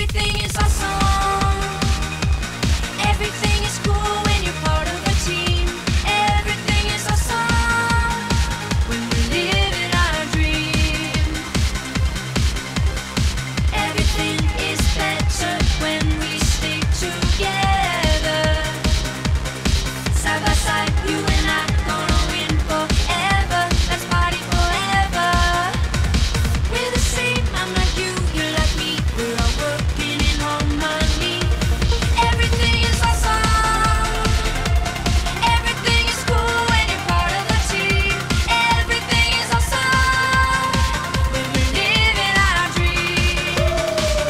Everything is awesome. Everything is cool when you're part of a team. Everything is awesome when we're living our dream. Everything is better when we stick together. Side by side, you and I gonna win forever. Let's party forever. We're the same, I'm like you, you're like me. We're all working in harmony. Everything is awesome. Everything is cool when you're part of the team. Everything is awesome when we're living our dream.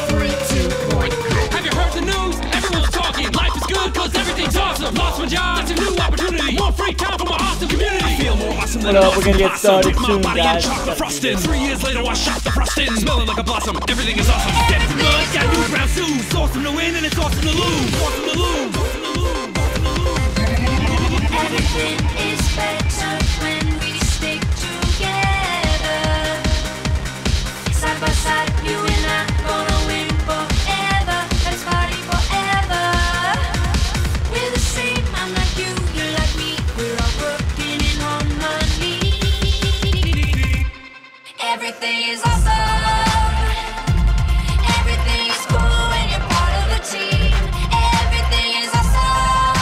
3, 2, 1, go. Have you heard the news? Everyone's talking. Life is good cause everything's awesome. Lost my job, that's a new opportunity. More free time for my awesome community. I feel more awesome than We're gonna get started soon, guys. Chocolate frosting. 3 years later, I shot the frosting. Smelling like a blossom. Everything is awesome. Get the mud, got new brown shoes. It's awesome to win and it's awesome to lose. Awesome to lose. Everything is better when we stick together. Side by side, you and I gonna win forever. Let's party forever. We're the same, I'm like you, you're like me. We're all working in harmony. Everything is awesome. Everything is cool when you're part of the team. Everything is awesome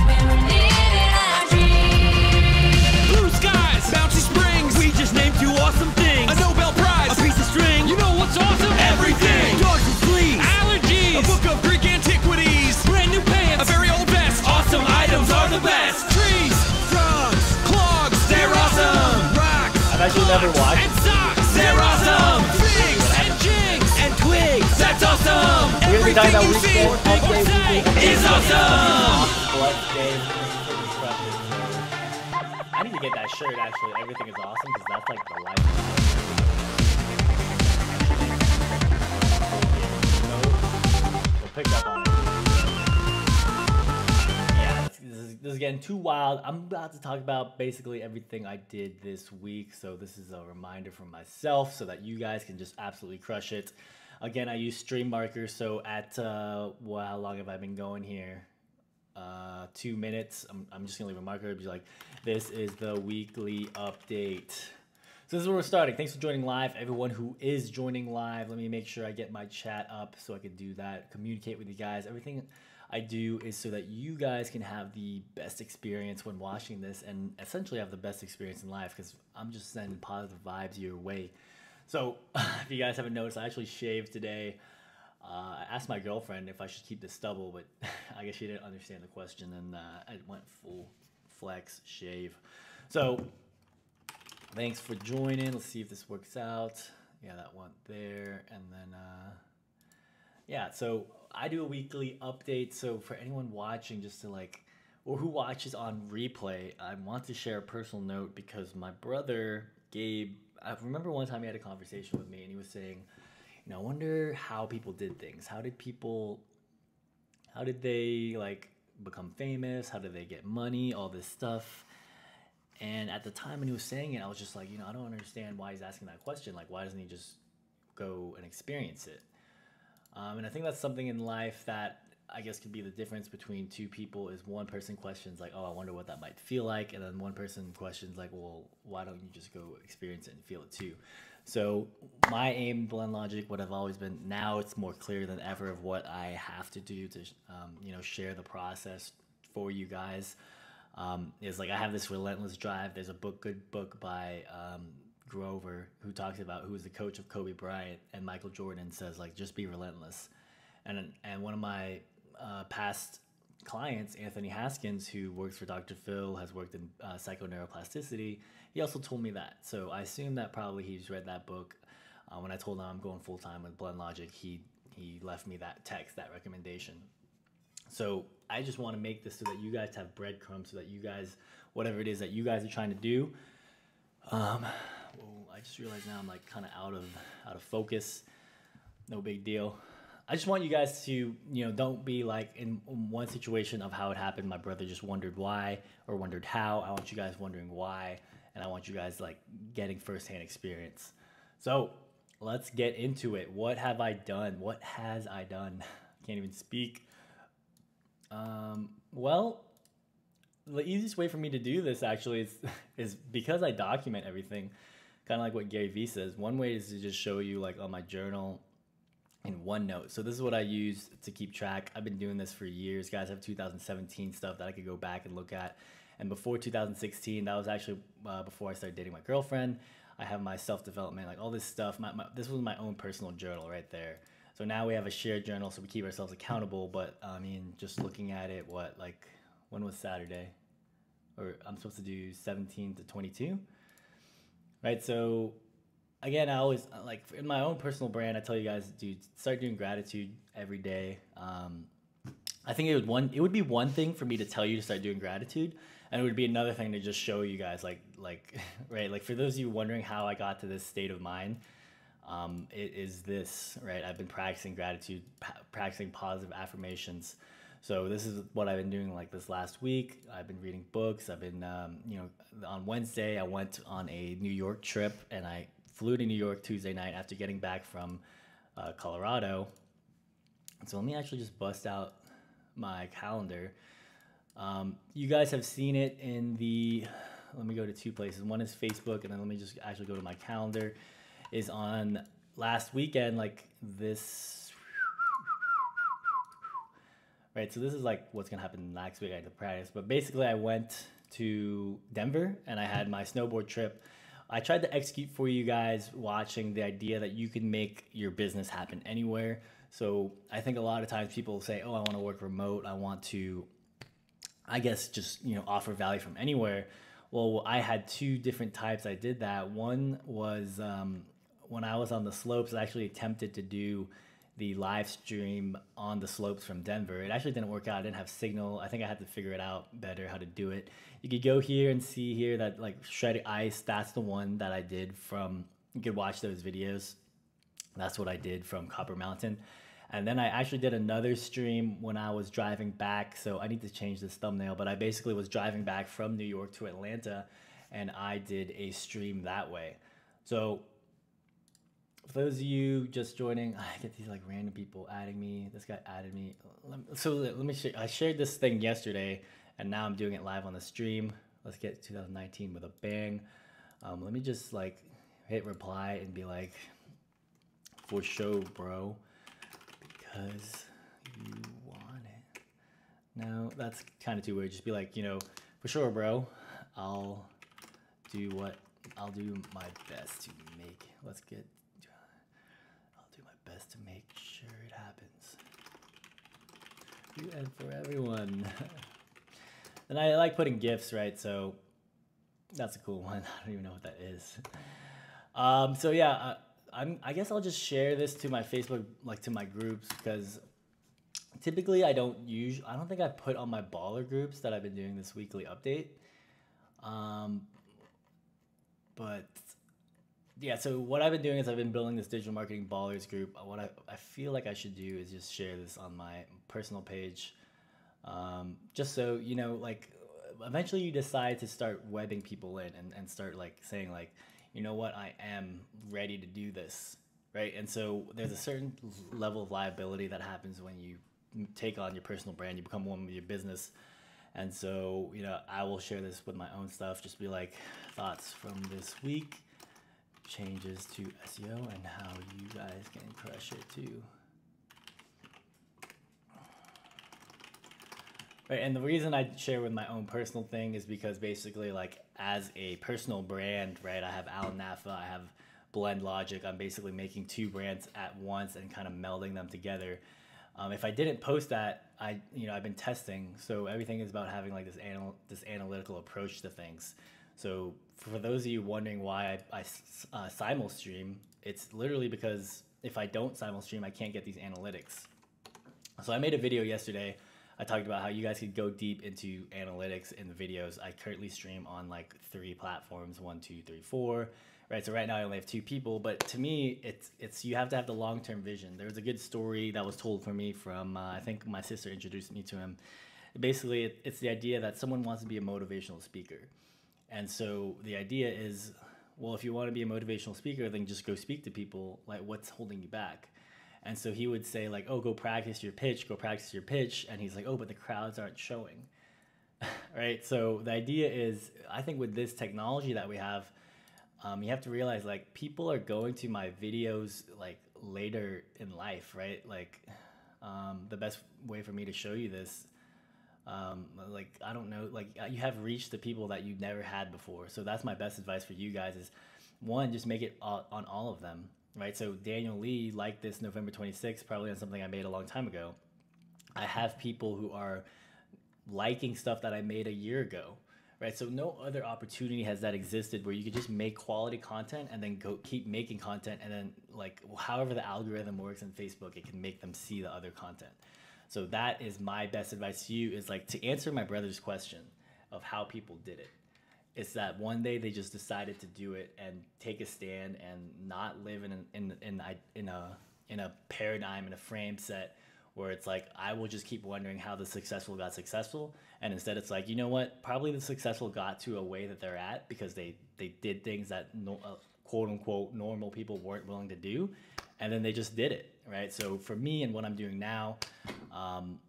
when we're living our dream. Blue skies, bouncy springs. We just named 2 awesome things. A Nobel Prize, a piece of string. You know what's awesome? Everything. Dogs and fleas, allergies, a book of Greek antiquities, brand new pants, a very old vest. Awesome items are the best. Trees, frogs, clogs, they're awesome. Rocks, I've actually never watched. and socks, they're awesome. Figs and jigs and twigs, that's awesome. We're gonna be talking about Everything you weekend, see or say is awesome. Flex Day, I need to get that shirt actually. Everything is awesome because that's like the life. We'll pick up on it. Yeah, this is getting too wild. I'm about to talk about basically everything I did this week. So this is a reminder for myself so that you guys can just absolutely crush it. Again, I use stream markers. So at, well, how long have I been going here? 2 minutes. I'm just gonna leave a marker. Be like, this is the weekly update. So this is where we're starting. Thanks for joining live, everyone who is joining live. Let me make sure I get my chat up so I can do that, communicate with you guys. Everything I do is so that you guys can have the best experience when watching this and essentially have the best experience in life because I'm just sending positive vibes your way. So if you guys haven't noticed, I actually shaved today. I asked my girlfriend if I should keep the stubble, but I guess she didn't understand the question, and I went full flex shave. So thanks for joining. Let's see if this works out. Yeah, that went there, and then yeah. So I do a weekly update. So for anyone watching, just to like, or who watches on replay, I want to share a personal note because my brother Gabe. I remember one time he had a conversation with me, and he was saying, you know, I wonder how people did things. How did they like become famous? How did they get money? All this stuff. And at the time when he was saying it, I was just like, you know, I don't understand why he's asking that question. Like, why doesn't he just go and experience it? And I think that's something in life that I guess could be the difference between two people is one person questions like, oh, I wonder what that might feel like. And then one person questions like, well, why don't you just go experience it and feel it too? So my aim in Blend Logic, what I've always been, now it's more clear than ever of what I have to do to, you know, share the process for you guys. Is like I have this relentless drive. There's a good book by Grover who talks about who was the coach of Kobe Bryant, and Michael Jordan says like just be relentless. And one of my past clients, Anthony Haskins, who works for Dr. Phil, has worked in psychoneuroplasticity. He also told me that. So I assume that probably he's read that book. When I told him I'm going full time with Blend Logic, he left me that text, that recommendation. So I just want to make this so that you guys have breadcrumbs, so that you guys, whatever it is that you guys are trying to do. Well, I just realized now I'm like kind of out of focus. No big deal. I just want you guys to, you know, don't be like in one situation of how it happened. My brother just wondered why or wondered how. I want you guys wondering why, and I want you guys like getting firsthand experience. So let's get into it. What have I done? What has I done? Can't even speak. Well, the easiest way for me to do this actually is because I document everything, kind of like what Gary Vee says. One way is to just show you like on my journal in OneNote. So this is what I use to keep track. I've been doing this for years, guys. I have 2017 stuff that I could go back and look at. And before 2016, that was actually before I started dating my girlfriend. I have my self-development, like all this stuff. This was my own personal journal right there. So now we have a shared journal, so we keep ourselves accountable. But I mean, just looking at it, when was Saturday? Or I'm supposed to do 17 to 22, right? So again, I always, like in my own personal brand, I tell you guys, dude, start doing gratitude every day. I think it would be one thing for me to tell you to start doing gratitude, and it would be another thing to just show you guys, like right, like for those of you wondering how I got to this state of mind, it is this, right? I've been practicing gratitude, practicing positive affirmations. So this is what I've been doing like this last week. I've been reading books. I've been, on Wednesday, I went on a New York trip, and I flew to New York Tuesday night after getting back from Colorado. So let me actually just bust out my calendar. You guys have seen it in let me go to two places. One is Facebook, and then let me just actually go to my calendar. Is on last weekend, like this. Right, so this is like what's gonna happen next week. I had to practice, but basically I went to Denver and I had my snowboard trip. I tried to execute for you guys watching the idea that you can make your business happen anywhere. So I think a lot of times people say, oh, I want to work remote. I want to, I guess, just, offer value from anywhere. Well, I had two different types. I did that. One was when I was on the slopes, I actually attempted to do the live stream on the slopes from Denver. It actually didn't work out. I didn't have signal. I think I had to figure it out better how to do it. You could go here and see here that like shredded ice, that's the one that I did from, you could watch those videos. That's what I did from Copper Mountain. And then I actually did another stream when I was driving back. So I need to change this thumbnail, but I basically was driving back from New York to Atlanta, and I did a stream that way. So for those of you just joining, I get these like random people adding me. This guy added me. So let me share. I shared this thing yesterday, and now I'm doing it live on the stream. Let's get 2019 with a bang. Let me just like hit reply and be like, for sure, bro, because you want it. No, that's kind of too weird. Just be like, for sure, bro, I'll do my best to make. I'll do my best to make sure it happens. You and for everyone. And I like putting GIFs, right? So that's a cool one. I don't even know what that is. So yeah, I guess I'll just share this to my Facebook, like to my groups, because typically I don't think I put on my baller groups that I've been doing this weekly update. But yeah, so what I've been doing is I've been building this digital marketing ballers group. What I feel like I should do is just share this on my personal page. Just so, like eventually you decide to start webbing people in and start like saying like, you know what, I am ready to do this, right? And so there's a certain level of liability that happens when you take on your personal brand, you become one with your business. And so, I will share this with my own stuff, just be like thoughts from this week, changes to SEO, and how you guys can crush it too. Right, and the reason I share with my own personal thing is because basically, like, as a personal brand, right, I have Alan Nafa, I have Blend Logic. I'm basically making two brands at once and kind of melding them together. If I didn't post that, I've been testing, so everything is about having like this analytical approach to things. So for those of you wondering why I simul stream, it's literally because if I don't simul stream, I can't get these analytics. So I made a video yesterday. I talked about how you guys could go deep into analytics in the videos. I currently stream on like 3 platforms, 1, 2, 3, 4. Right, so right now I only have 2 people, but to me, it's you have to have the long-term vision. There was a good story that was told for me from, I think my sister introduced me to him. Basically, it's the idea that someone wants to be a motivational speaker. And so the idea is, well, if you want to be a motivational speaker, then just go speak to people. Like, what's holding you back? And so he would say like, oh, go practice your pitch, go practice your pitch. And he's like, oh, but the crowds aren't showing. Right? So the idea is, I think with this technology that we have, you have to realize like people are going to my videos like later in life, right? Like the best way for me to show you this, like, I don't know, like you have reached the people that you've never had before. So that's my best advice for you guys is, one, just make it on all of them, right? So Daniel Lee liked this November 26th, probably on something I made a long time ago. I have people who are liking stuff that I made a year ago, right? So no other opportunity has that existed where you could just make quality content and then go keep making content, and then like however the algorithm works in Facebook, it can make them see the other content. So that is my best advice to you, is like to answer my brother's question of how people did it. It's that one day they just decided to do it and take a stand and not live in a paradigm, in a frame set where it's like, I will just keep wondering how the successful got successful. And instead it's like, you know what, probably the successful got to a way that they're at because they did things that quote unquote normal people weren't willing to do. And then they just did it, right? So for me and what I'm doing now,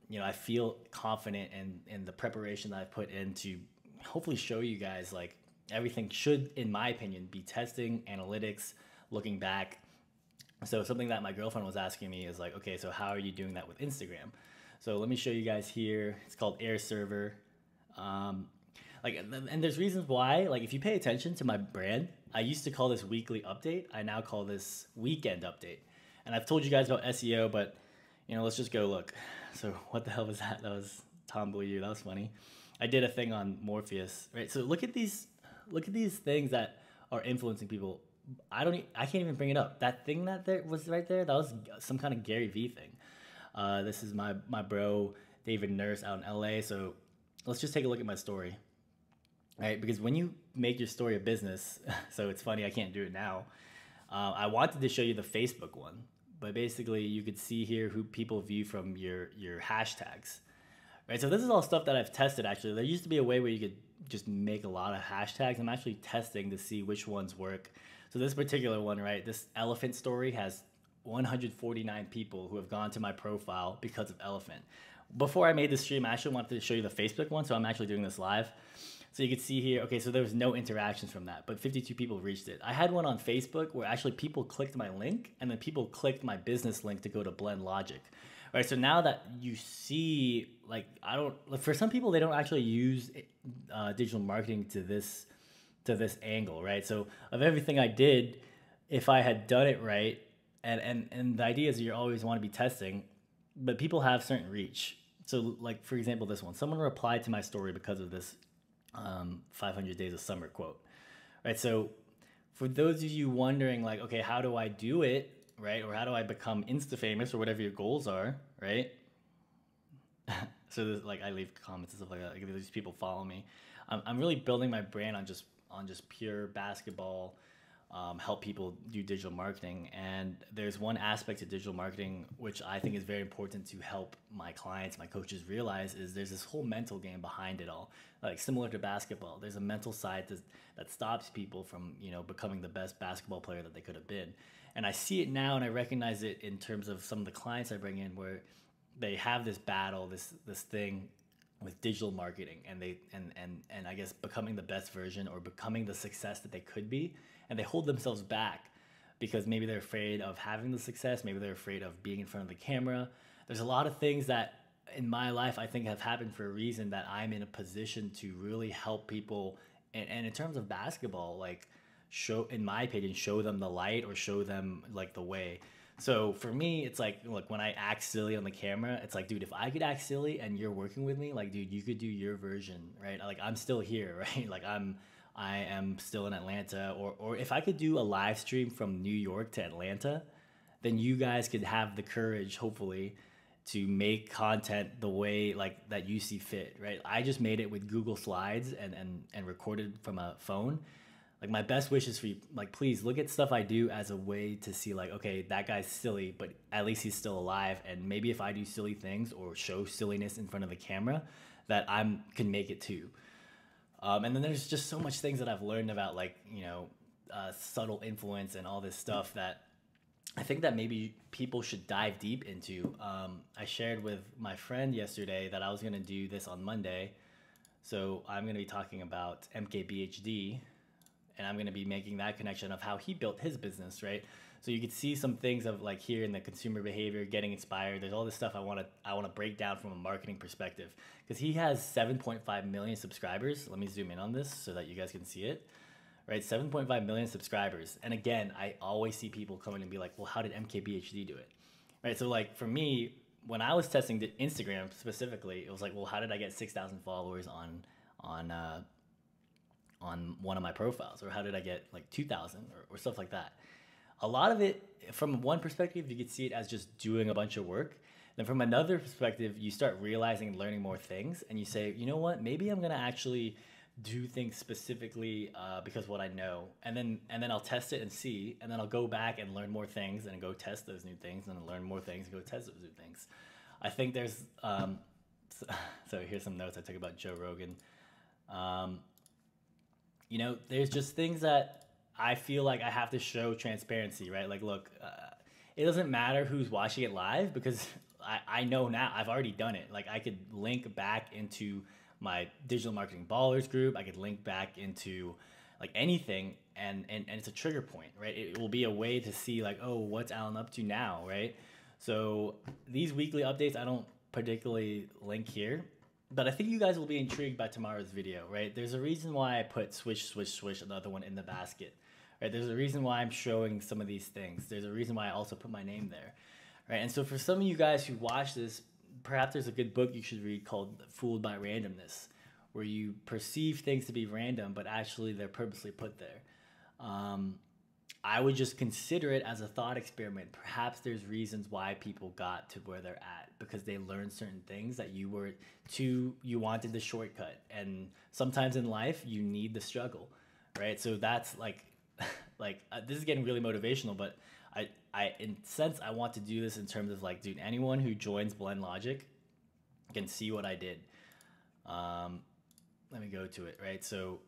you know, I feel confident in the preparation that I've put in to hopefully show you guys like everything should, in my opinion, be testing, analytics, looking back. So something that my girlfriend was asking me is like, okay, so how are you doing that with Instagram? So let me show you guys here. It's called Air Server. And there's reasons why. Like if you pay attention to my brand, I used to call this weekly update. I now call this weekend update. And I've told you guys about SEO, but you know, let's just go look. So what the hell was that? That was Tom Boyu. That was funny. I did a thing on Morpheus, right? So look at these things that are influencing people. I can't even bring it up. That thing that there was right there, that was some kind of Gary Vee thing. This is my bro David Nurse out in LA. So let's just take a look at my story, right? Because when you make your story a business, so it's funny I can't do it now. I wanted to show you the Facebook one, but basically you could see here who people view from your hashtags, right? So this is all stuff that I've tested actually. There used to be a way where you could just make a lot of hashtags. I'm actually testing to see which ones work. So this particular one, right, this elephant story has 149 people who have gone to my profile because of elephant. Before I made this stream, I actually wanted to show you the Facebook one, so I'm actually doing this live. So you can see here, okay, so there was no interactions from that, but 52 people reached it. I had one on Facebook where actually people clicked my link, and then people clicked my business link to go to Blend Logic. Right, so now that you see, like, for some people, they don't actually use digital marketing to this angle, right? So of everything I did, if I had done it right, and the idea is you always want to be testing, but people have certain reach. So like, for example, this one, someone replied to my story because of this 500 Days of Summer quote, right? So for those of you wondering like, okay, how do I do it, right? Or how do I become Insta famous or whatever your goals are, right? So there's, like, I leave comments and stuff like that. Like, these people follow me. I'm really building my brand on just pure basketball, help people do digital marketing. And there's one aspect to digital marketing which I think is very important to help my clients, my coaches realize, is there's this whole mental game behind it all. Like similar to basketball, there's a mental side that stops people from, you know, becoming the best basketball player that they could have been. And I see it now, and I recognize it in terms of some of the clients I bring in, where they have this battle, this thing with digital marketing, and I guess becoming the best version or becoming the success that they could be, and they hold themselves back because maybe they're afraid of having the success, maybe they're afraid of being in front of the camera. There's a lot of things that in my life I think have happened for a reason, that I'm in a position to really help people, and in terms of basketball, like, in my opinion, show them the light or show them like the way. So for me, it's like, look, when I act silly on the camera, it's like, dude, if I could act silly and you're working with me, like, dude, you could do your version, right? Like, I'm still here, right? Like, I am still in Atlanta, or if I could do a live stream from New York to Atlanta, then you guys could have the courage, hopefully, to make content the way like that you see fit, right? I just made it with Google Slides and recorded from a phone. Like, my best wishes for you, like, please look at stuff I do as a way to see, like, okay, that guy's silly, but at least he's still alive. And maybe if I do silly things or show silliness in front of the camera, that can make it too. And then there's just so much things that I've learned about, like, you know, subtle influence and all this stuff that I think that maybe people should dive deep into. I shared with my friend yesterday that I was going to do this on Monday. So I'm going to be talking about MKBHD, and I'm going to be making that connection of how he built his business, right? So you could see some things of like here in the consumer behavior, getting inspired. There's all this stuff I want to break down from a marketing perspective, because he has 7.5 million subscribers. Let me zoom in on this so that you guys can see it. Right, 7.5 million subscribers. And again, I always see people coming and be like, well, how did MKBHD do it? Right, so like for me, when I was testing the Instagram specifically, it was like, well, how did I get 6,000 followers on one of my profiles? Or how did I get like 2,000 or stuff like that? A lot of it, from one perspective, you could see it as just doing a bunch of work. Then from another perspective, you start realizing and learning more things, and you say, you know what, maybe I'm gonna actually do things specifically because what I know, and then I'll test it and see, and then I'll go back and learn more things and go test those new things, and then learn more things and go test those new things. I think there's so here's some notes I took about Joe Rogan. You know, there's just things that I feel like I have to show transparency, right? Like, look, it doesn't matter who's watching it live, because I know now, I've already done it. Like, I could link back into my digital marketing ballers group. I could link back into like anything, and it's a trigger point, right? It will be a way to see like, oh, what's Alan up to now, right? So these weekly updates, I don't particularly link here, but I think you guys will be intrigued by tomorrow's video, right? There's a reason why I put swish, swish, swish, another one in the basket, right? There's a reason why I'm showing some of these things. There's a reason why I also put my name there, right? And so for some of you guys who watch this, perhaps there's a good book you should read called Fooled by Randomness, where you perceive things to be random, but actually they're purposely put there. I would just consider it as a thought experiment. Perhaps there's reasons why people got to where they're at, because they learned certain things that you wanted the shortcut. And sometimes in life, you need the struggle, right? So that's like, this is getting really motivational, but in a sense, I want to do this in terms of like, dude, anyone who joins Blend Logic can see what I did. Let me go to it, right? So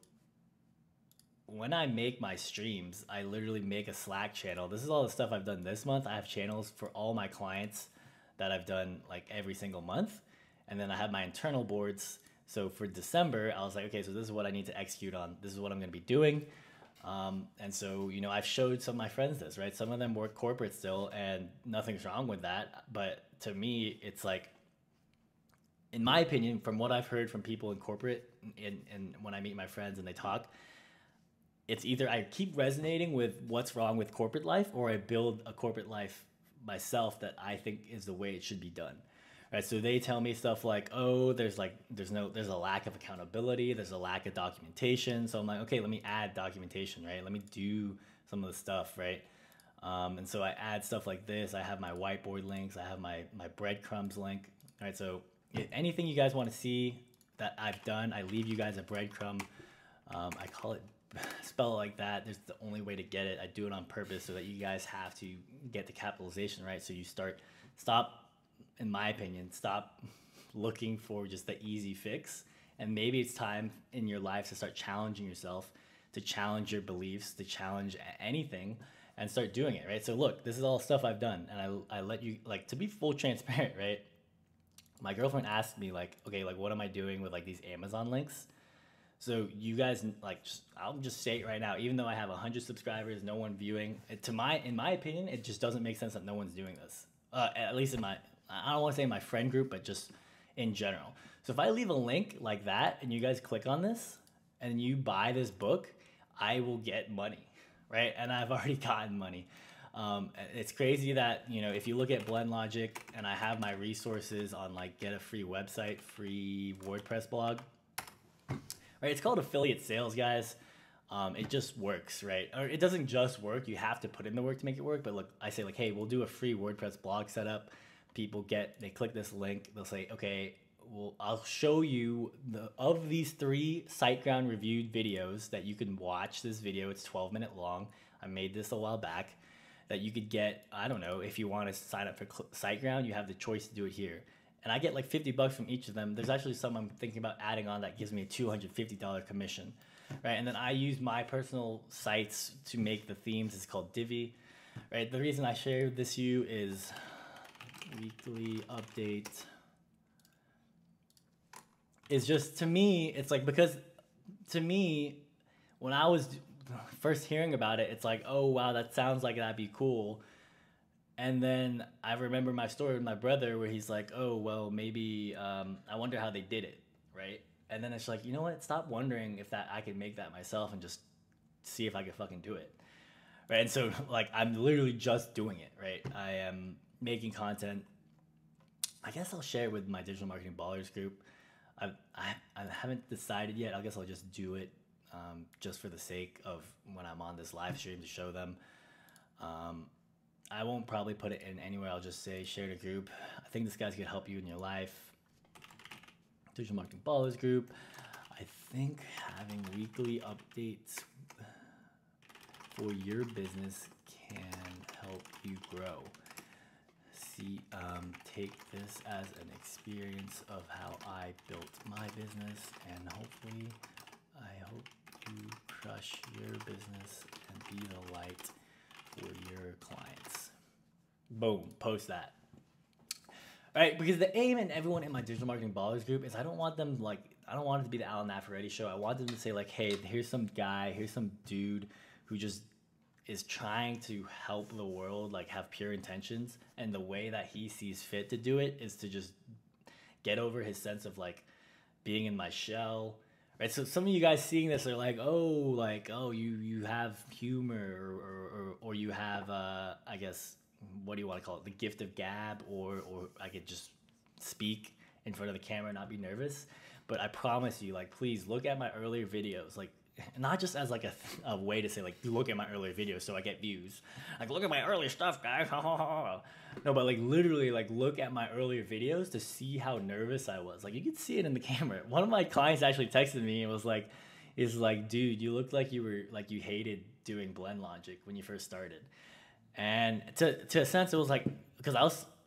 when I make my streams, I literally make a Slack channel. This is all the stuff I've done this month. I have channels for all my clients that I've done like every single month. And then I have my internal boards. So for December, I was like, okay, so this is what I need to execute on. This is what I'm going to be doing. And so, you know, I've showed some of my friends this, right? Some of them work corporate still, and nothing's wrong with that. But to me, it's like, in my opinion, from what I've heard from people in corporate and when I meet my friends and they talk, it's either I keep resonating with what's wrong with corporate life, or I build a corporate life myself that I think is the way it should be done. Right? So they tell me stuff like, oh, there's a lack of accountability, there's a lack of documentation. So I'm like, okay, let me add documentation, right? Let me do some of the stuff, right? And so I add stuff like this. I have my whiteboard links, I have my breadcrumbs link, right? So anything you guys want to see that I've done, I leave you guys a breadcrumb. I call it, spell it like that. There's the only way to get it. I do it on purpose so that you guys have to get the capitalization right. So you stop, in my opinion, stop looking for just the easy fix. And maybe it's time in your life to start challenging yourself, to challenge your beliefs, to challenge anything, and start doing it, right? So look, this is all stuff I've done, and I let you, like, to be full transparent, right? My girlfriend asked me, like, okay, like, what am I doing with like these Amazon links? So you guys, like, I'll just say it right now, even though I have 100 subscribers, no one viewing, in my opinion, it just doesn't make sense that no one's doing this. At least I don't want to say in my friend group, but just in general. So if I leave a link like that and you guys click on this and you buy this book, I will get money, right? And I've already gotten money. It's crazy that, you know, if you look at Blend Logic and I have my resources on like get a free website, free WordPress blog, right? It's called affiliate sales, guys. It just works, right? Or it doesn't just work. You have to put in the work to make it work. But look, I say like, hey, we'll do a free WordPress blog setup. People they click this link. They'll say, okay, well, I'll show you of these 3 SiteGround reviewed videos that you can watch this video. It's 12-minute long. I made this a while back. That you could get, I don't know, if you want to sign up for SiteGround, you have the choice to do it here. And I get like $50 from each of them. There's actually some I'm thinking about adding on that gives me a $250 commission. right? And then I use my personal sites to make the themes. It's called Divi, right? The reason I share this you is weekly update is just, to me, it's like, because to me, when I was first hearing about it, it's like, oh wow, that sounds like that'd be cool. And then I remember my story with my brother where he's like, oh well, maybe I wonder how they did it, right? And then it's like, you know what, stop wondering if that I could make that myself and just see if I could fucking do it, right? And so like I'm literally just doing it, right? I am making content. I guess I'll share it with my digital marketing ballers group. I haven't decided yet. I guess I'll just do it just for the sake of when I'm on this live stream to show them. I won't probably put it in anywhere. I'll just say share the group. I think this guy's gonna help you in your life. Digital marketing ballers group. I think having weekly updates for your business can help you grow. See, take this as an experience of how I built my business, and hopefully I hope you crush your business and be the light for your clients. Boom, post that. Right, because the aim in everyone in my digital marketing ballers group is I don't want them like, I don't want it to be the Alan Nafarrete show. I want them to say like, hey, here's some guy, here's some dude who just is trying to help the world, like have pure intentions, and the way that he sees fit to do it is to just get over his sense of like being in my shell, right? So some of you guys seeing this are like, oh, you have humor, or you have I guess, what do you want to call it, the gift of gab, or I could just speak in front of the camera and not be nervous. But I promise you, like, please look at my earlier videos, like, not just as like a way to say like, look at my earlier videos so I get views, like, look at my earlier stuff, guys. No, but like literally, like, look at my earlier videos to see how nervous I was. Like, you could see it in the camera. One of my clients actually texted me and was like, dude, you looked like you hated doing blend logic when you first started. And to a sense, it was like, because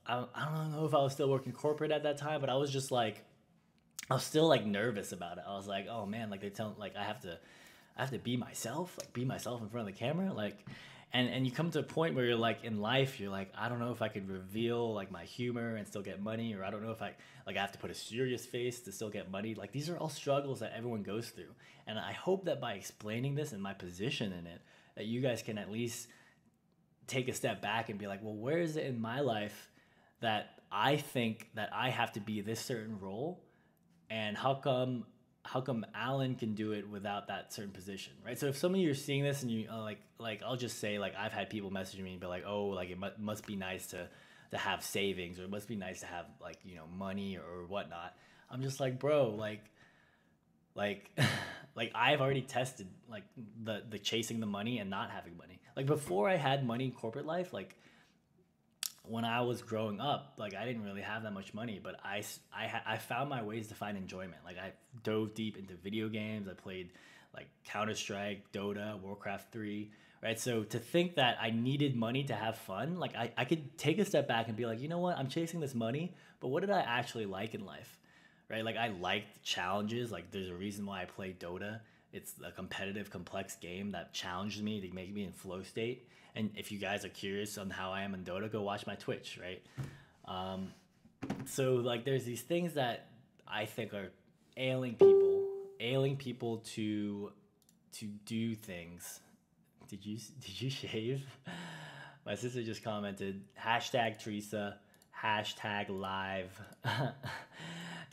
I don't know if I was still working corporate at that time, but I was just like, I was still like nervous about it. I was like, oh man, like they tell, like I have to be myself, like be myself in front of the camera, like, and you come to a point where you're like, in life, you're like, I don't know if I could reveal like my humor and still get money, or I don't know if I have to put a serious face to still get money. Like, these are all struggles that everyone goes through, and I hope that by explaining this and my position in it, that you guys can at least take a step back and be like, well, where is it in my life that I think that I have to be this certain role, and how come Alan can do it without that certain position, right? So if some of you are seeing this and you like I'll just say, like, I've had people message me and be like, oh, like it must be nice to have savings, or it must be nice to have, like, you know, money or whatnot. I'm just like, bro, like I've already tested like the chasing the money and not having money. Like, before I had money in corporate life, like when I was growing up, like I didn't really have that much money, but I found my ways to find enjoyment. Like, I dove deep into video games. I played like Counter-Strike, Dota, Warcraft 3, right? So to think that I needed money to have fun, like I could take a step back and be like, you know what, I'm chasing this money, but what did I actually like in life, right? Like, I liked challenges. Like, there's a reason why I play Dota. It's a competitive, complex game that challenged me to make me in flow state. And if you guys are curious on how I am in Dota, go watch my Twitch, right? So like, there's these things that I think are ailing people to do things. Did you shave? My sister just commented, hashtag Teresa, hashtag live.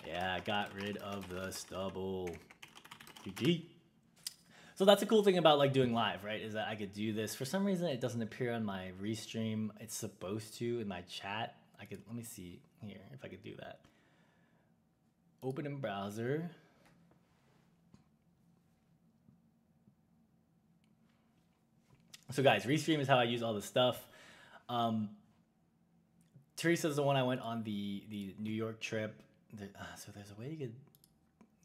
Yeah, I got rid of the stubble. GG. So that's a cool thing about like doing live, right? Is that I could do this. For some reason, it doesn't appear on my restream. It's supposed to in my chat. Let me see here if I could do that. Open in browser. So guys, restream is how I use all this stuff. Teresa's the one I went on the New York trip. So there's a way you could,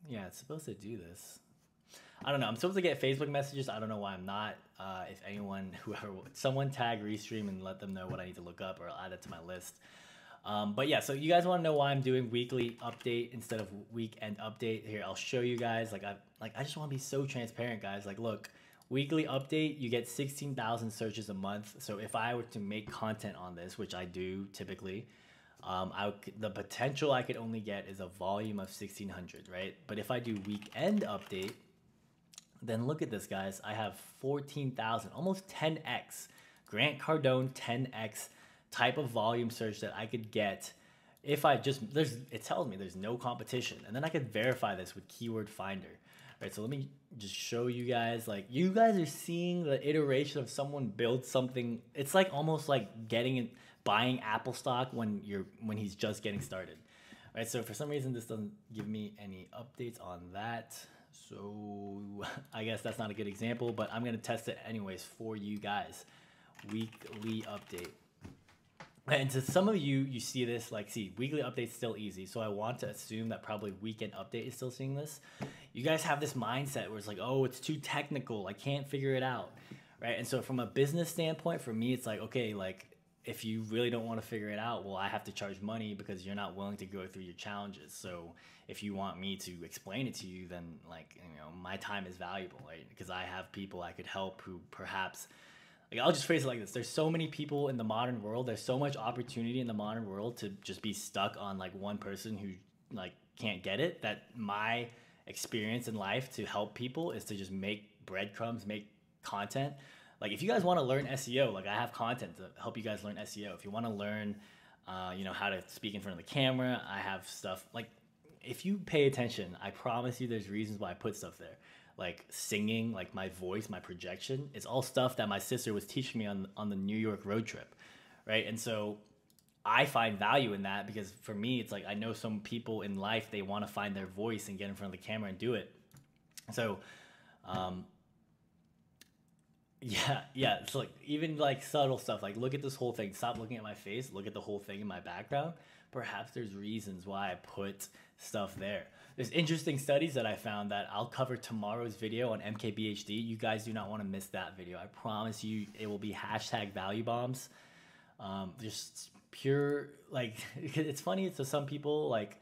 yeah, it's supposed to do this. I don't know. I'm supposed to get Facebook messages. I don't know why I'm not. If anyone, someone tag Restream and let them know what I need to look up, or I'll add it to my list. But yeah, so you guys want to know why I'm doing weekly update instead of weekend update? Here, I'll show you guys. I just want to be so transparent, guys. Like, look, weekly update, you get 16,000 searches a month. So if I were to make content on this, which I do typically, the potential I could only get is a volume of 1,600, right? But if I do weekend update, then look at this, guys. I have 14,000, almost 10x. Grant Cardone 10x type of volume search that I could get if I just, it tells me there's no competition. And then I could verify this with Keyword Finder. Right, so let me just show you guys, like, you guys are seeing the iteration of someone build something. It's like almost like buying Apple stock when he's just getting started. Right, so for some reason this doesn't give me any updates on that. So I guess that's not a good example, but I'm gonna test it anyways for you guys. Weekly update. And to some of you, you see this, like, see, weekly update's still easy. So I want to assume that probably weekend update is still seeing this. You guys have this mindset where it's like, oh, it's too technical. I can't figure it out, right? And so from a business standpoint, for me, it's like, okay, like, if you really don't want to figure it out, well, I have to charge money because you're not willing to go through your challenges. So if you want me to explain it to you, then, like, you know, my time is valuable, right? Because I have people I could help who perhaps, like, I'll just phrase it like this. There's so many people in the modern world. There's so much opportunity in the modern world to just be stuck on, like, one person who, like, can't get it, that my experience in life to help people is to just make breadcrumbs, make content. Like, if you guys want to learn SEO, like, I have content to help you guys learn SEO. If you want to learn, you know, how to speak in front of the camera, I have stuff. Like, if you pay attention, I promise you there's reasons why I put stuff there. Like singing, like my voice, my projection, it's all stuff that my sister was teaching me on the New York road trip, right? And so I find value in that because for me, it's like I know some people in life, they want to find their voice and get in front of the camera and do it. So, yeah, it's like even like subtle stuff, like look at this whole thing, stop looking at my face, look at the whole thing in my background. Perhaps there's reasons why I put stuff there. There's interesting studies that I found that I'll cover tomorrow's video on MKBHD. You guys do not want to miss that video. I promise you it will be hashtag value bombs. Just pure, like, it's funny to some people, like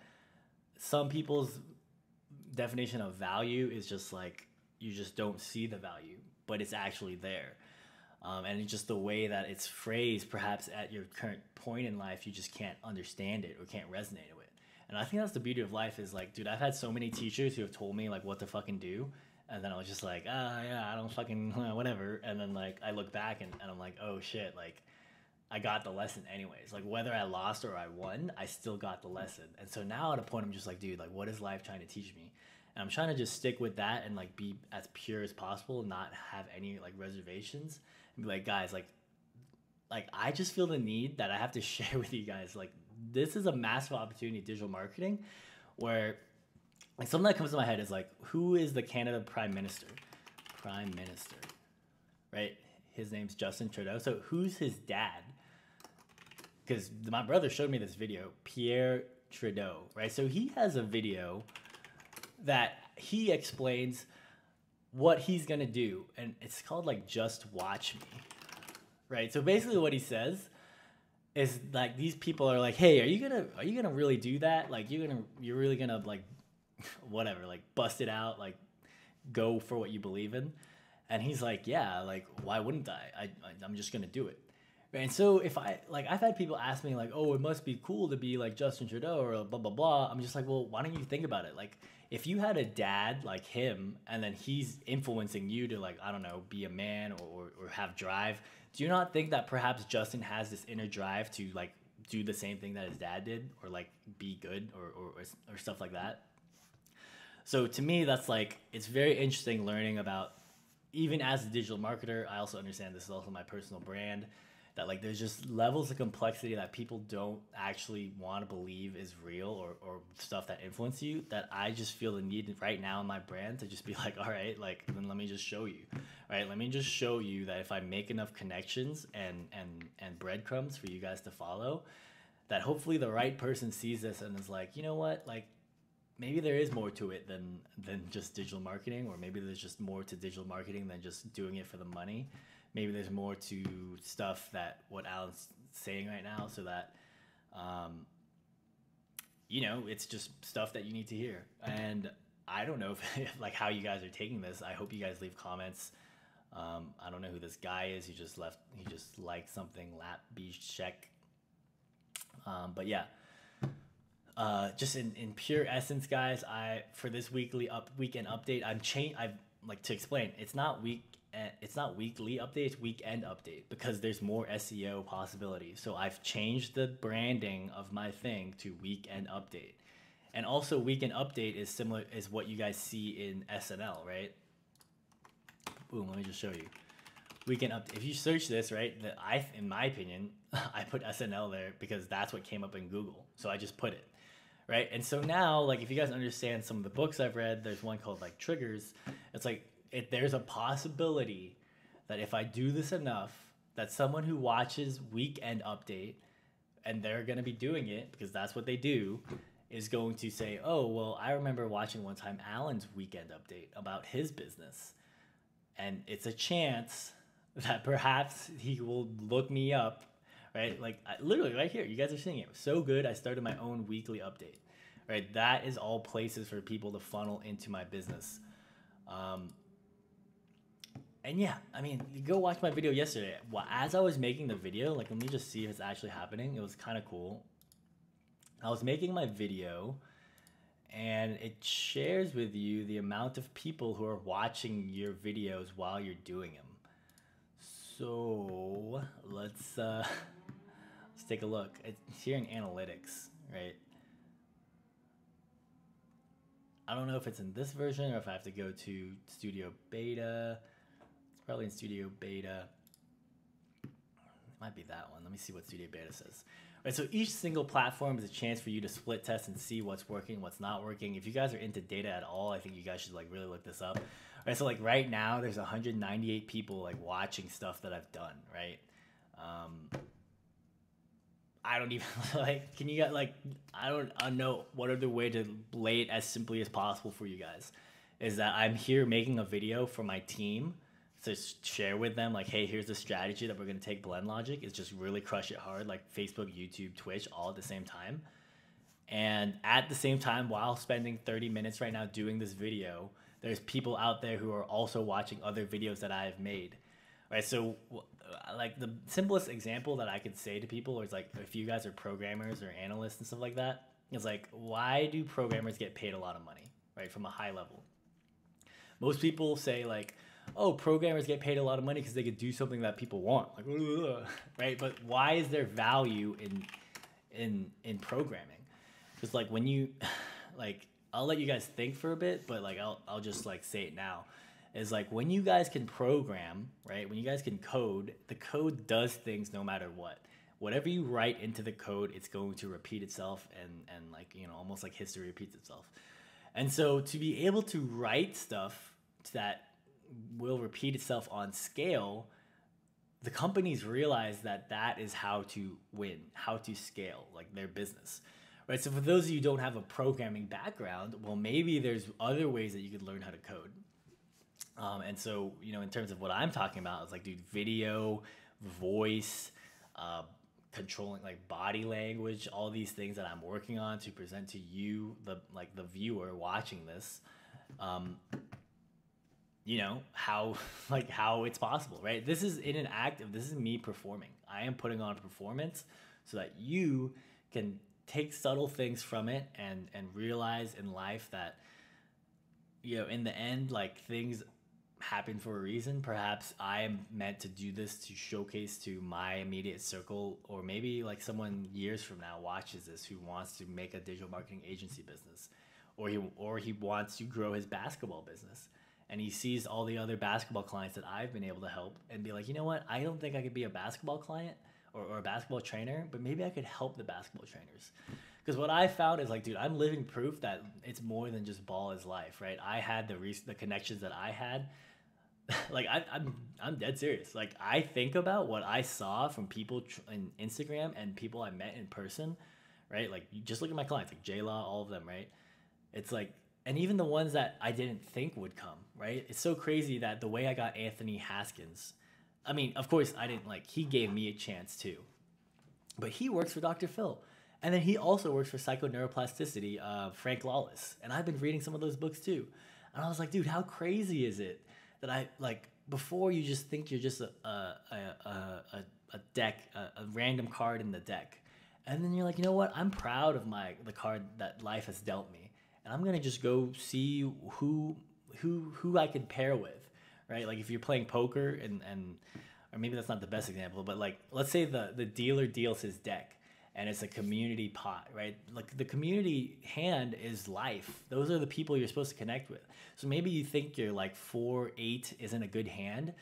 some people's definition of value is just like, you just don't see the value, but it's actually there. And it's just the way that it's phrased, perhaps at your current point in life, you just can't understand it or can't resonate with it. And I think that's the beauty of life is like, dude, I've had so many teachers who have told me like what to fucking do. And then I was just like, yeah, I don't fucking, whatever. And then like, I look back and I'm like, oh shit, like I got the lesson anyways. Like whether I lost or I won, I still got the lesson. And so now at a point, I'm just like, dude, like what is life trying to teach me? And I'm trying to just stick with that and like be as pure as possible and not have any like reservations and be like, guys, like I just feel the need that I have to share with you guys. Like this is a massive opportunity in digital marketing where like something that comes to my head is like, who is the Canada Prime Minister? Prime Minister, right? His name's Justin Trudeau. So who's his dad? Because my brother showed me this video, Pierre Trudeau, right? So he has a video that he explains what he's gonna do, and it's called like Just Watch Me, right? So basically what he says is like these people are like, hey, are you gonna really do that? Like you're really gonna like whatever, like bust it out, like go for what you believe in? And he's like, yeah, like why wouldn't I'm just gonna do it. And so if I've had people ask me like, oh, it must be cool to be like Justin Trudeau or blah, blah, blah. I'm just like, well, why don't you think about it? Like if you had a dad like him and then he's influencing you to like, I don't know, be a man or have drive, do you not think that perhaps Justin has this inner drive to like do the same thing that his dad did or like be good or stuff like that? So to me, that's like, it's very interesting learning about, even as a digital marketer, I also understand this is also my personal brand, that like there's just levels of complexity that people don't actually want to believe is real or stuff that influence you, that I just feel the need right now in my brand to just be like, all right, like then let me just show you, right? Let me just show you that if I make enough connections and breadcrumbs for you guys to follow, that hopefully the right person sees this and is like, you know what, like maybe there is more to it than just digital marketing, or maybe there's just more to digital marketing than just doing it for the money. Maybe there's more to stuff that what Alan's saying right now, so that You know, it's just stuff that you need to hear. And I don't know if like how you guys are taking this. I hope you guys leave comments. I don't know who this guy is. He just liked something, lap beach check. But yeah, just in pure essence, guys, for this weekend update, I've like to explain, it's not weekly update, it's weekend update, because there's more SEO possibilities. So I've changed the branding of my thing to weekend update. And also weekend update is similar is what you guys see in SNL, right? Boom, let me just show you. Weekend update. If you search this, right, in my opinion, I put SNL there because that's what came up in Google. So I just put it, right? And so now, like, if you guys understand some of the books I've read, there's one called like Triggers. It's like, there's a possibility that if I do this enough, that someone who watches weekend update, and they're going to be doing it because that's what they do, is going to say, oh, well, I remember watching one time Alan's weekend update about his business. And it's a chance that perhaps he will look me up, right? Like, literally right here, you guys are seeing it. It was so good, I started my own weekly update, right? That is all places for people to funnel into my business. And yeah, I mean, you go watch my video yesterday. Well, as I was making the video, like, let me just see if it's actually happening. It was kind of cool. I was making my video, and it shares with you the amount of people who are watching your videos while you're doing them. So let's take a look. It's here in analytics, right? I don't know if it's in this version or if I have to go to Studio Beta. It's probably in Studio Beta. It might be that one. Let me see what Studio Beta says. Right, so each single platform is a chance for you to split test and see what's working, what's not working. If you guys are into data at all, I think you guys should like really look this up. Right, so like right now, there's 198 people like watching stuff that I've done. Right, I don't even like. Can you get like? I don't know what other way to lay it as simply as possible for you guys. Is that I'm here making a video for my team to share with them, like, hey, here's the strategy that we're going to take Blend Logic. Is just really crush it hard, like Facebook, YouTube, Twitch, all at the same time. And at the same time, while spending 30 minutes right now doing this video, there's people out there who are also watching other videos that I've made. Right, so like the simplest example that I could say to people is like, if you guys are programmers or analysts and stuff like that, it's like, why do programmers get paid a lot of money, right, from a high level? Most people say like, oh, programmers get paid a lot of money because they could do something that people want, like, right? But why is there value in programming? Because like when you, like, I'll let you guys think for a bit, but like I'll just like say it now. Is like when you guys can program, right? When you guys can code, the code does things no matter what. Whatever you write into the code, it's going to repeat itself, and like, you know, almost like history repeats itself. And so to be able to write stuff that will repeat itself on scale, the companies realize that that is how to win, how to scale like their business, right? So for those of you who don't have a programming background, well, maybe there's other ways that you could learn how to code. And so, you know, in terms of what I'm talking about, it's like, dude, video, voice, controlling like body language, all these things that I'm working on to present to you, the viewer watching this, you know, how it's possible, right? This is in an act of, this is me performing. I am putting on a performance so that you can take subtle things from it and realize in life that, you know, in the end, like, things happen for a reason. Perhaps I am meant to do this to showcase to my immediate circle, or maybe like someone years from now watches this who wants to make a digital marketing agency business, or he wants to grow his basketball business, and he sees all the other basketball clients that I've been able to help and be like, you know what, I don't think I could be a basketball client or a basketball trainer, but maybe I could help the basketball trainers. Because what I found is like, dude, I'm living proof that it's more than just ball is life, right? I had the connections that I had. Like, I'm dead serious. Like, I think about what I saw from people in Instagram and people I met in person, right? Like, you just look at my clients, like J-Law, all of them, right? It's like, and even the ones that I didn't think would come, right? It's so crazy that the way I got Anthony Haskins, I mean, of course, I didn't, like, he gave me a chance too. But he works for Dr. Phil. And then he also works for psychoneuroplasticity, Frank Lawless. And I've been reading some of those books too. And I was like, dude, how crazy is it that I like before you just think you're just a deck, a random card in the deck. And then you're like, you know what? I'm proud of the card that life has dealt me. And I'm gonna just go see who I could pair with, right? Like if you're playing poker and or maybe that's not the best example, but like let's say the dealer deals his deck and it's a community pot, right? Like the community hand is life. Those are the people you're supposed to connect with. So maybe you think you're like 4-8 isn't a good hand,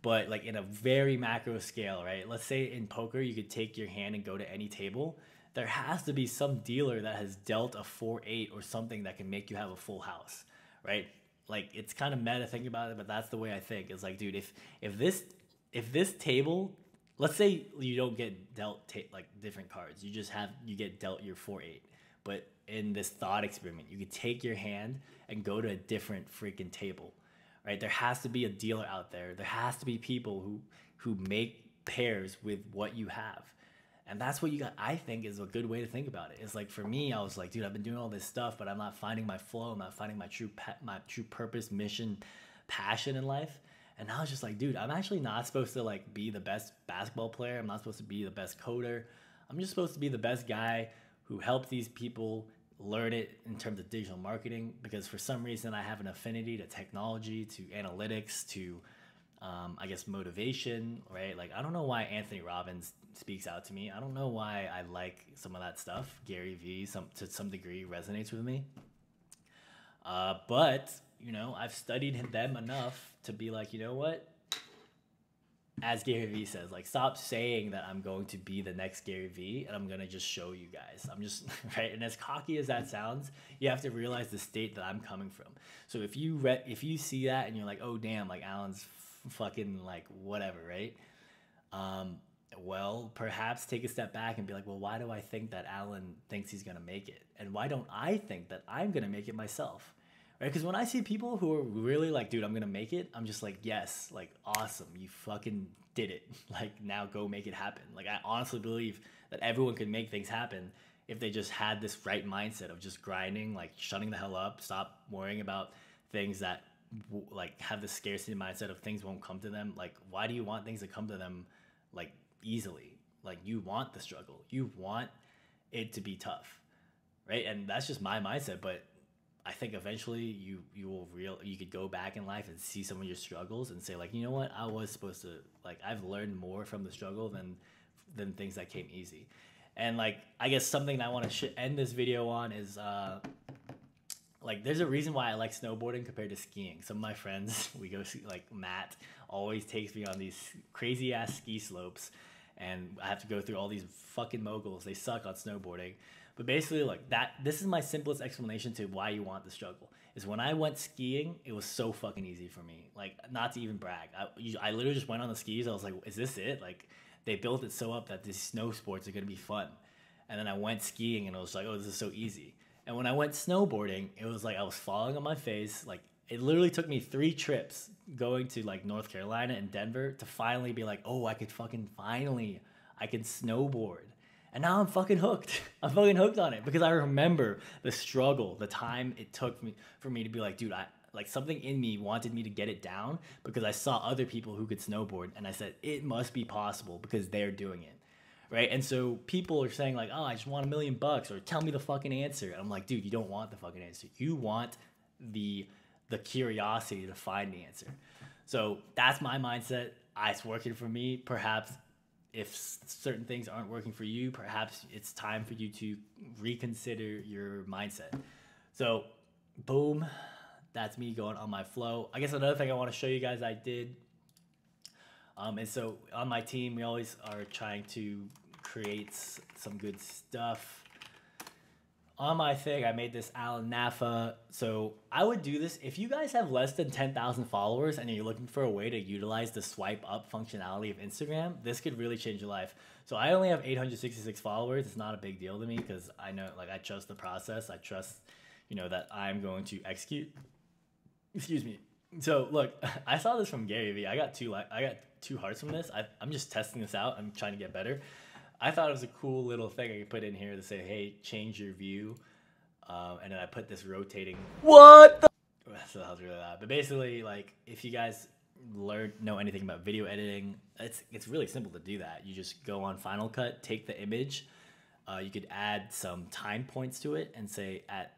but like in a very macro scale, right? Let's say in poker, you could take your hand and go to any table. There has to be some dealer that has dealt a 4-8 or something that can make you have a full house, right? Like it's kind of meta thinking about it, but that's the way I think. It's like, dude, if this table, let's say you don't get dealt like different cards, you get dealt your 4-8, but in this thought experiment, you could take your hand and go to a different freaking table, right? There has to be a dealer out there. There has to be people who make pairs with what you have. And that's what you got, I think, is a good way to think about it. It's like for me, I was like, dude, I've been doing all this stuff, but I'm not finding my flow. I'm not finding my true purpose, mission, passion in life. And I was just like, dude, I'm actually not supposed to like be the best basketball player. I'm not supposed to be the best coder. I'm just supposed to be the best guy who helps these people learn it in terms of digital marketing, because for some reason I have an affinity to technology, to analytics, to I guess motivation, right? Like I don't know why Anthony Robbins speaks out to me. I don't know why I like some of that stuff. Gary Vee, to some degree, resonates with me. But you know, I've studied them enough to be like, you know what? As Gary Vee says, like, stop saying that I'm going to be the next Gary Vee and I'm going to just show you guys. I'm just, right? And as cocky as that sounds, you have to realize the state that I'm coming from. So if you see that and you're like, oh, damn, like, Alan's fucking, like, whatever, right? Well, perhaps take a step back and be like, well, why do I think that Alan thinks he's going to make it? And why don't I think that I'm going to make it myself? Right? Because when I see people who are really like, dude, I'm going to make it, I'm just like, yes, like, awesome. You fucking did it. Like, now go make it happen. Like, I honestly believe that everyone could make things happen if they just had this right mindset of just grinding, like, shutting the hell up, stop worrying about things that, like, have the scarcity mindset of things won't come to them. Like, why do you want things to come to them, like, easily? Like, you want the struggle. You want it to be tough, right? And that's just my mindset, but I think eventually you could go back in life and see some of your struggles and say, like, you know what, I was supposed to, like, I've learned more from the struggle than things that came easy. And like, I guess something that I want to end this video on is like, there's a reason why I like snowboarding compared to skiing. Some of my friends, we go see, like Matt always takes me on these crazy ass ski slopes and I have to go through all these fucking moguls. They suck on snowboarding. But basically, like, this is my simplest explanation to why you want the struggle. Is when I went skiing, it was so fucking easy for me. Like, not to even brag. I literally just went on the skis. I was like, is this it? Like, they built it so up that these snow sports are going to be fun. And then I went skiing, and it was like, oh, this is so easy. And when I went snowboarding, it was like I was falling on my face. Like, it literally took me 3 trips going to, like, North Carolina and Denver to finally be like, oh, I can snowboard. And now I'm fucking hooked. I'm fucking hooked on it because I remember the struggle, the time it took for me to be like, dude, like something in me wanted me to get it down because I saw other people who could snowboard and I said, it must be possible because they're doing it, right? And so people are saying like, oh, I just want $1 million or tell me the fucking answer. And I'm like, dude, you don't want the fucking answer. You want the curiosity to find the answer. So that's my mindset. It's working for me. Perhaps if certain things aren't working for you, perhaps it's time for you to reconsider your mindset. So, boom, that's me going on my flow. I guess another thing I want to show you guys I did. And so on my team, we always are trying to create some good stuff. On my thing, I made this Alan Nafa. So I would do this if you guys have less than 10,000 followers and you're looking for a way to utilize the swipe up functionality of Instagram. This could really change your life. So I only have 866 followers. It's not a big deal to me because I know, like, I trust the process. I trust, you know, that I'm going to execute. Excuse me. So look, I saw this from Gary Vee. I got 2 hearts from this. I'm just testing this out. I'm trying to get better. I thought it was a cool little thing I could put in here to say, hey, change your view. And then I put this rotating. What the? So that was really loud. But basically, like, if you guys know anything about video editing, it's really simple to do that. You just go on Final Cut, take the image. You could add some time points to it and say at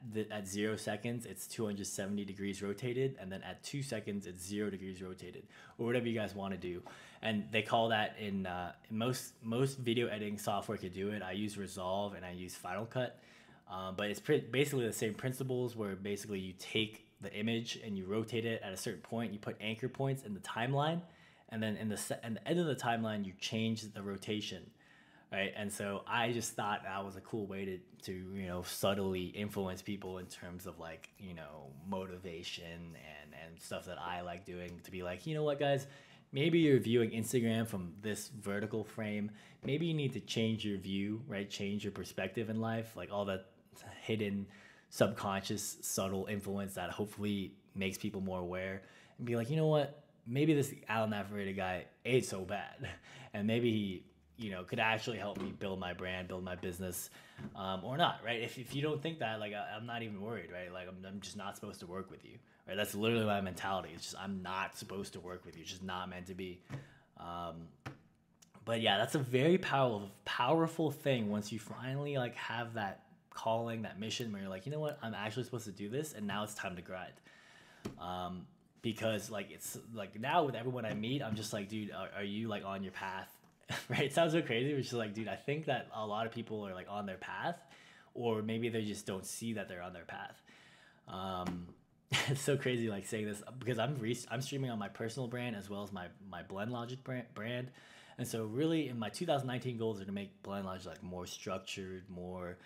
0 seconds it's 270 degrees rotated, and then at 2 seconds it's 0 degrees rotated, or whatever you guys want to do. And they call that in most video editing software could do it. I use Resolve and I use Final Cut, but it's basically the same principles, where basically you take the image and you rotate it at a certain point. You put anchor points in the timeline, and then in the end of the timeline you change the rotation. Right. And so I just thought that was a cool way to you know, subtly influence people in terms of, like, you know, motivation and stuff that I like doing, to be like, you know what, guys, maybe you're viewing Instagram from this vertical frame. Maybe you need to change your view, right? Change your perspective in life, like all that hidden subconscious subtle influence that hopefully makes people more aware, and be like, you know what, maybe this Alan Nafarrete guy ain't so bad, and maybe he, you know, could actually help me build my brand, build my business, or not, right? If you don't think that, like, I'm not even worried, right? Like, I'm just not supposed to work with you, right? That's literally my mentality. It's just, I'm not supposed to work with you. It's just not meant to be. But yeah, that's a very powerful thing once you finally, like, have that calling, that mission, where you're like, you know what, I'm actually supposed to do this, and now it's time to grind. Because, like, it's like now with everyone I meet, I'm just like, dude, are you, like, on your path? Right? It sounds so crazy, which is like, dude, I think that a lot of people are, like, on their path, or maybe they just don't see that they're on their path. It's so crazy, like, saying this, because I'm streaming on my personal brand as well as my Blend Logic brand. And so really in my 2019 goals are to make Blend Logic, like, more structured, more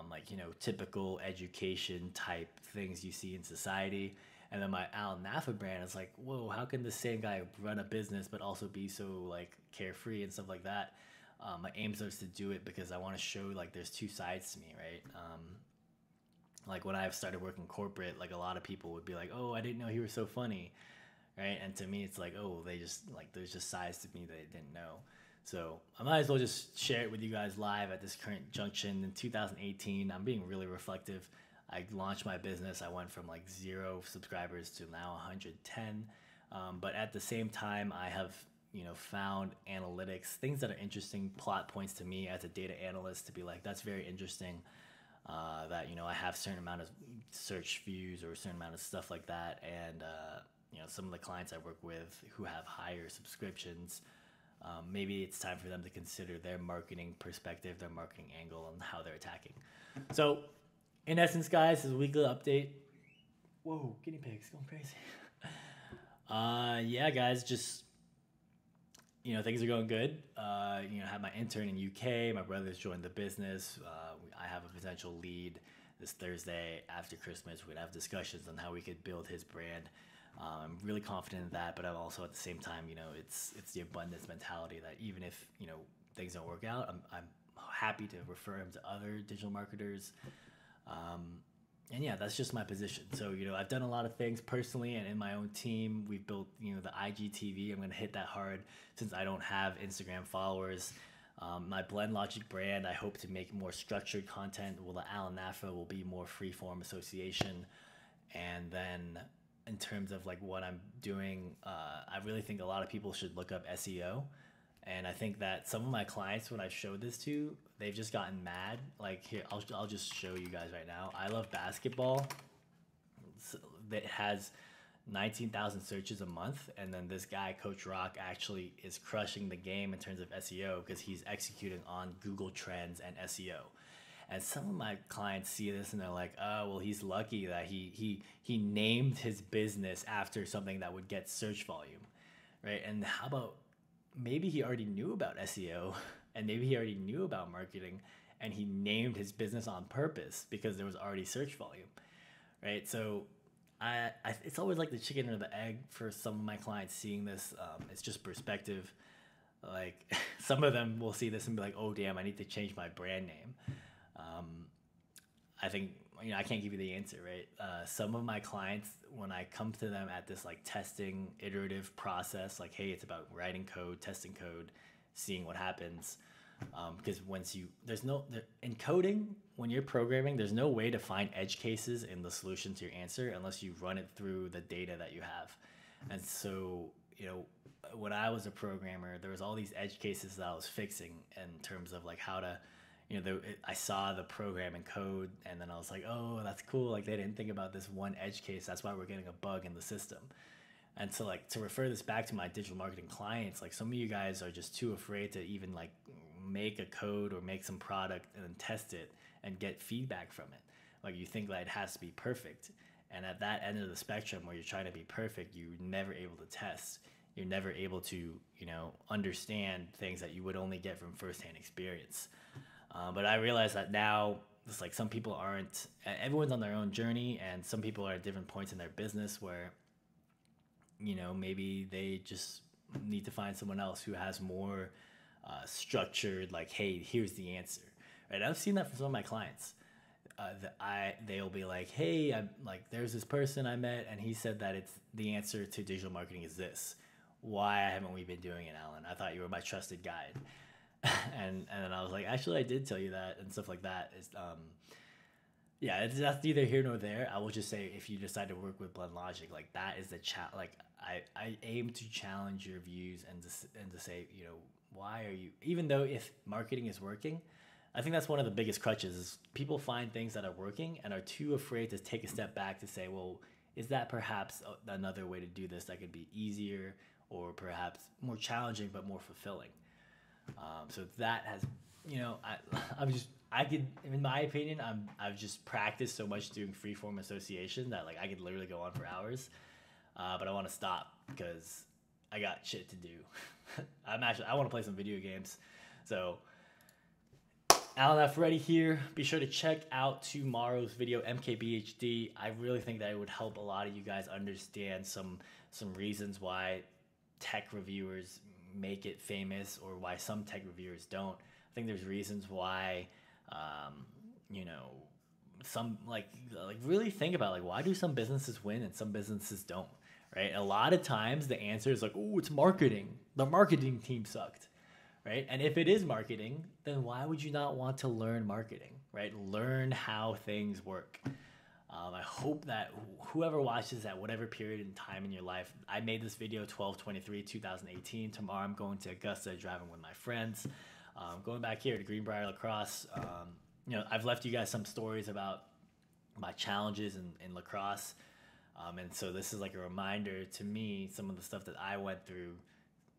like, you know, typical education type things you see in society. And then my Al Nafa brand is like, whoa, how can the same guy run a business but also be so, like, carefree and stuff like that? My aim is to do it because I want to show, like, there's two sides to me, right? Like, when I started working corporate, like, a lot of people would be like, oh, I didn't know he was so funny, right? And to me, it's like, oh, they just, like, there's just sides to me they didn't know. So I might as well just share it with you guys live at this current junction. In 2018, I'm being really reflective. I launched my business. I went from, like, 0 subscribers to now 110. But at the same time, I have, you know, found analytics, things that are interesting, plot points to me as a data analyst, to be like, that's very interesting. That, you know, I have a certain amount of search views or a certain amount of stuff like that. And, you know, some of the clients I work with who have higher subscriptions, maybe it's time for them to consider their marketing perspective, their marketing angle, and how they're attacking. So, in essence, guys, this is a weekly update. Whoa, guinea pigs going crazy. Yeah, guys, just, you know, things are going good. You know, I have my intern in UK. My brother's joined the business. I have a potential lead this Thursday after Christmas. We're gonna have discussions on how we could build his brand. I'm really confident in that, but I'm also at the same time, you know, it's the abundance mentality that even if, you know, things don't work out, I'm happy to refer him to other digital marketers. And yeah, that's just my position. So, you know, I've done a lot of things personally and in my own team. We've built, you know, the IGTV. I'm going to hit that hard since I don't have Instagram followers. My Blend Logic brand, I hope to make more structured content. Well, the Alan Nafa will be more free-form association. And then in terms of, like, what I'm doing, I really think a lot of people should look up SEO. And I think that some of my clients, when I showed this to, they've just gotten mad. Like, here, I'll just show you guys right now. I Love Basketball. That has 19,000 searches a month. And then this guy, Coach Rock, actually is crushing the game in terms of SEO because he's executing on Google Trends and SEO. And some of my clients see this and they're like, oh, well, he's lucky that he named his business after something that would get search volume, right? And how about maybe he already knew about SEO and maybe he already knew about marketing and he named his business on purpose because there was already search volume, right? So it's always like the chicken or the egg for some of my clients seeing this. It's just perspective. Like, some of them will see this and be like, oh, damn, I need to change my brand name. I think, you know, I can't give you the answer, right? Some of my clients, when I come to them at this, like, testing iterative process, like, hey, it's about writing code, testing code, seeing what happens. Because in coding, when you're programming, there's no way to find edge cases in the solution to your answer unless you run it through the data that you have. And so, when I was a programmer, there was all these edge cases that I was fixing in terms of like how to, I saw the program and code, and then I was like, oh, that's cool. Like they didn't think about this one edge case. That's why we're getting a bug in the system. And so like to refer this back to my digital marketing clients, like some of you guys are just too afraid to even like make a code or make some product and then test it and get feedback from it. Like you think that it has to be perfect. And at that end of the spectrum where you're trying to be perfect, you're never able to test. You're never able to, understand things that you would only get from firsthand experience. But I realize that now it's like some people everyone's on their own journey, and some people are at different points in their business where, maybe they just need to find someone else who has more structured, like, hey, here's the answer, right? I've seen that from some of my clients. They'll be like, hey, I'm like, there's this person I met, and he said that it's the answer to digital marketing is this. Why haven't we been doing it, Alan? I thought you were my trusted guide. and then I was like, actually, I did tell you that, and stuff like that. That's neither here nor there. I will just say, if you decide to work with Blend Logic, like that is the like I aim to challenge your views and to say, why are you, even though if marketing is working, I think that's one of the biggest crutches is people find things that are working and are too afraid to take a step back to say, well, is that perhaps another way to do this that could be easier or perhaps more challenging but more fulfilling? So that has, in my opinion, I've just practiced so much doing freeform association that like I could literally go on for hours, but I want to stop because I got shit to do. I want to play some video games. So Alan Nafarrete here. Be sure to check out tomorrow's video, MKBHD. I really think that it would help a lot of you guys understand some reasons why tech reviewers make it famous or why some tech reviewers don't. I think there's reasons why, some like really think about like why do some businesses win and some businesses don't, right? A lot of times the answer is like, oh, it's marketing. The marketing team sucked, right? And if it is marketing, then why would you not want to learn marketing, right? Learn how things work. I hope that whoever watches at whatever period in time in your life, I made this video 12/23/2018. Tomorrow I'm going to Augusta driving with my friends. Going back here to Greenbrier Lacrosse. I've left you guys some stories about my challenges in lacrosse. And so this is like a reminder to me, some of the stuff that I went through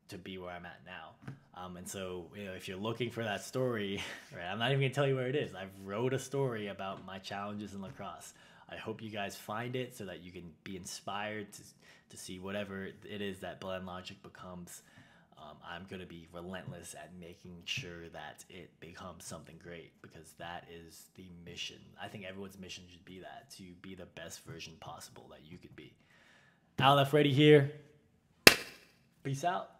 to be where I'm at now. And so, if you're looking for that story, right, I'm not even gonna tell you where it is. I've wrote a story about my challenges in lacrosse. I hope you guys find it so that you can be inspired to see whatever it is that Blend Logic becomes. I'm going to be relentless at making sure that it becomes something great because that is the mission. I think everyone's mission should be that, to be the best version possible that you could be. Alan Nafarrete here. Peace out.